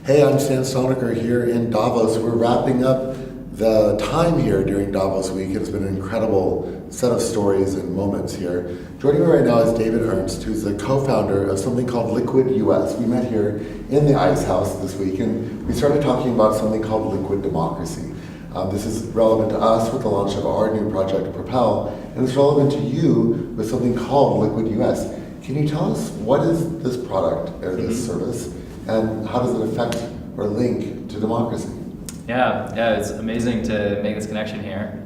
Hey, I'm Stalnaker here in Davos. We're wrapping up the time here during Davos week. It's been an incredible set of stories and moments here. Joining me right now is David Ernst, who's the co-founder of something called Liquid US. We met here in the Ice House this week, and we started talking about something called liquid democracy. This is relevant to us with the launch of our new project, Propel, and it's relevant to you with something called Liquid US. Can you tell us what is this product or this service, and how does it affect or link to democracy? Yeah, it's amazing to make this connection here.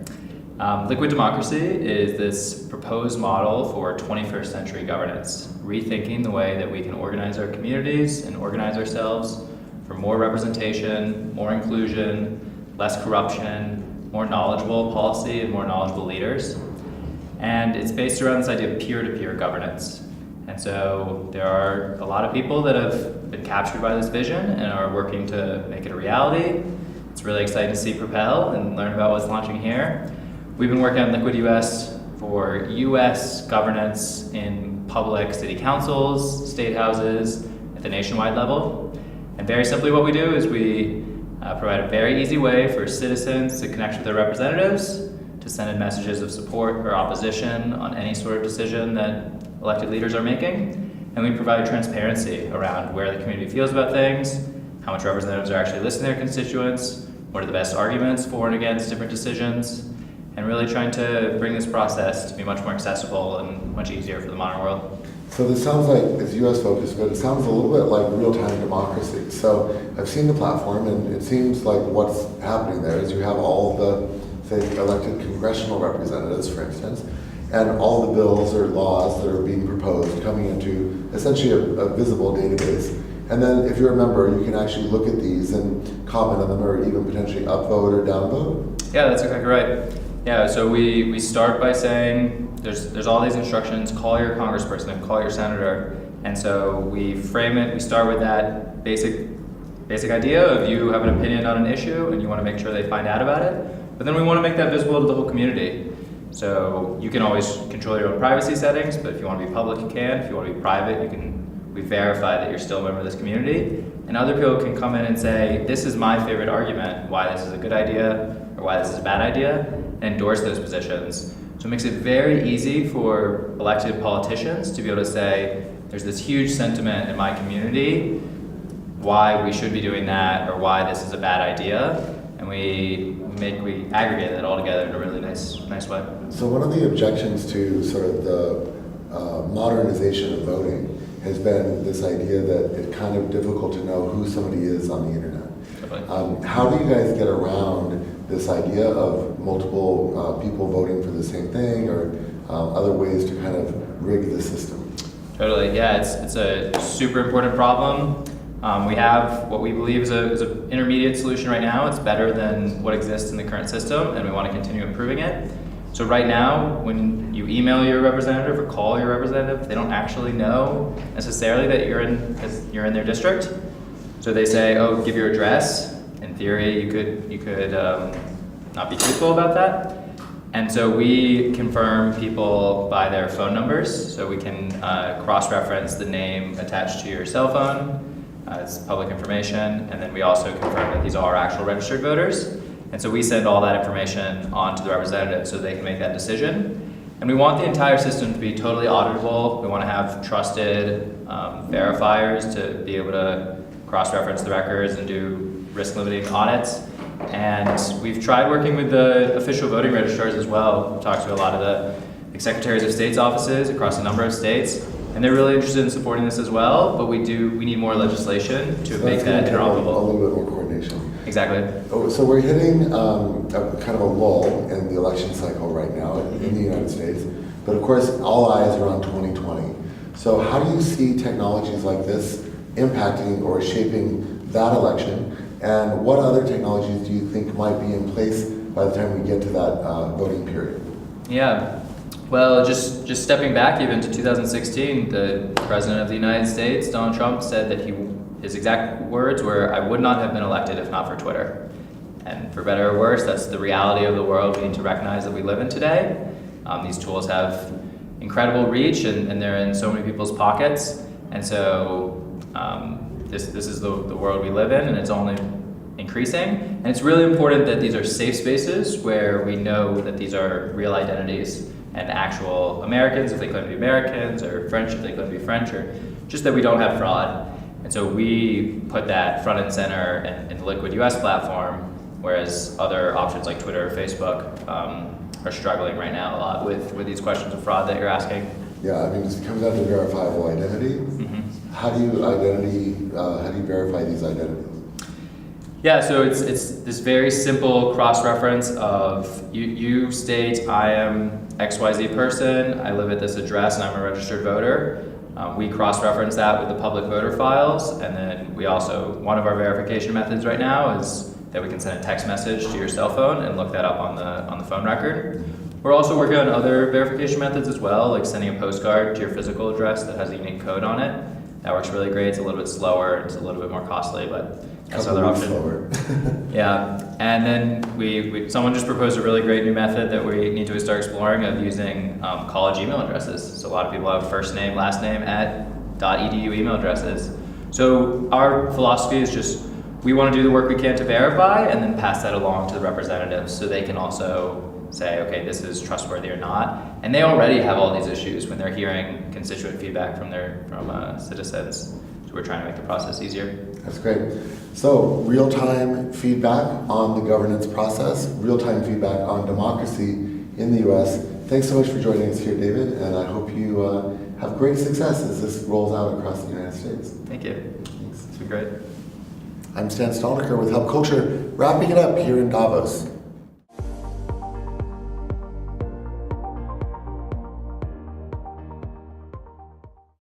Liquid democracy is this proposed model for 21st century governance, rethinking the way that we can organize our communities and organize ourselves for more representation, more inclusion, less corruption, more knowledgeable policy, and more knowledgeable leaders. And it's based around this idea of peer-to-peer governance. And so there are a lot of people that have been captured by this vision and are working to make it a reality. It's really exciting to see Propel and learn about what's launching here. We've been working on Liquid US for US governance in public city councils, state houses, at the nationwide level. And very simply what we do is we provide a very easy way for citizens to connect with their representatives, to send in messages of support or opposition on any sort of decision that elected leaders are making. And we provide transparency around where the community feels about things, how much representatives are actually listening to their constituents, what are the best arguments for and against different decisions, and really trying to bring this process to be much more accessible and much easier for the modern world. So this sounds like it's US focused, but it sounds a little bit like real-time democracy. So I've seen the platform, and it seems like what's happening there is you have all the, say, elected congressional representatives, for instance, and all the bills or laws that are being proposed coming into essentially a visible database. And then if you're a member, you can actually look at these and comment on them or even potentially upvote or downvote. Yeah, that's exactly right. Yeah, so we start by saying there's all these instructions, call your congressperson, call your senator. And so we frame it, we start with that basic idea of you have an opinion on an issue and you want to make sure they find out about it. But then we want to make that visible to the whole community. So you can always control your own privacy settings, but if you want to be public, you can. If you want to be private, we verify that you're still a member of this community. And other people can come in and say, this is my favorite argument, why this is a good idea or why this is a bad idea, and endorse those positions. So it makes it very easy for elected politicians to be able to say, there's this huge sentiment in my community, why we should be doing that or why this is a bad idea. And we aggregate it all together in a really nice way. So one of the objections to sort of the modernization of voting has been this idea that it's kind of difficult to know who somebody is on the internet. Totally. How do you guys get around this idea of multiple people voting for the same thing, or other ways to kind of rig the system? Totally, yeah, it's a super important problem. We have what we believe is an intermediate solution right now. It's better than what exists in the current system, and we want to continue improving it. So right now, when you email your representative or call your representative, they don't actually know necessarily that you're in their district. So they say, "Oh, give your address." In theory, you could not be truthful about that. And so we confirm people by their phone numbers, so we can cross-reference the name attached to your cell phone. It's public information, and then we also confirm that these are actual registered voters. And so we send all that information on to the representative so they can make that decision. And we want the entire system to be totally auditable. We want to have trusted verifiers to be able to cross-reference the records and do risk-limiting audits. And we've tried working with the official voting registrars as well. We've talked to a lot of the secretaries of state's offices across a number of states. And they're really interested in supporting this as well, but we need more legislation to make that interoperable. A little bit more coordination. Exactly. So we're hitting a kind of a lull in the election cycle right now in the United States, but of course all eyes are on 2020. So how do you see technologies like this impacting or shaping that election, and what other technologies do you think might be in place by the time we get to that voting period? Yeah. Well, just stepping back even to 2016, the President of the United States, Donald Trump, said that his exact words were, "I would not have been elected if not for Twitter." And for better or worse, that's the reality of the world we need to recognize that we live in today. These tools have incredible reach, and they're in so many people's pockets. And so this is the world we live in, and it's only increasing. And it's really important that these are safe spaces where we know that these are real identities and actual Americans if they claim to be Americans, or French if they claim to be French, or just that we don't have fraud. And so we put that front and center in the Liquid US platform, whereas other options like Twitter or Facebook are struggling right now a lot with these questions of fraud that you're asking. Yeah, I mean, it comes down to verifiable identity. Mm-hmm. How do you verify these identities? Yeah, so it's this very simple cross-reference of you state I am XYZ person, I live at this address, and I'm a registered voter. We cross-reference that with the public voter files, and then we also, one of our verification methods right now is that we can send a text message to your cell phone and look that up on the phone record. We're also working on other verification methods as well, like sending a postcard to your physical address that has a unique code on it. That works really great. It's a little bit slower, it's a little bit more costly, but that's another option. Yeah, and then someone just proposed a really great new method that we need to start exploring of using college email addresses. So a lot of people have first name, last name @.edu email addresses. So our philosophy is just, we want to do the work we can to verify and then pass that along to the representatives so they can also say, okay, this is trustworthy or not. And they already have all these issues when they're hearing constituent feedback from citizens. So we're trying to make the process easier. That's great. So real-time feedback on the governance process, real-time feedback on democracy in the US. Thanks so much for joining us here, David, and I hope you have great success as this rolls out across the United States. Thank you. Thanks. It's been great. I'm Stan Stalnaker with Help Culture, wrapping it up here in Davos.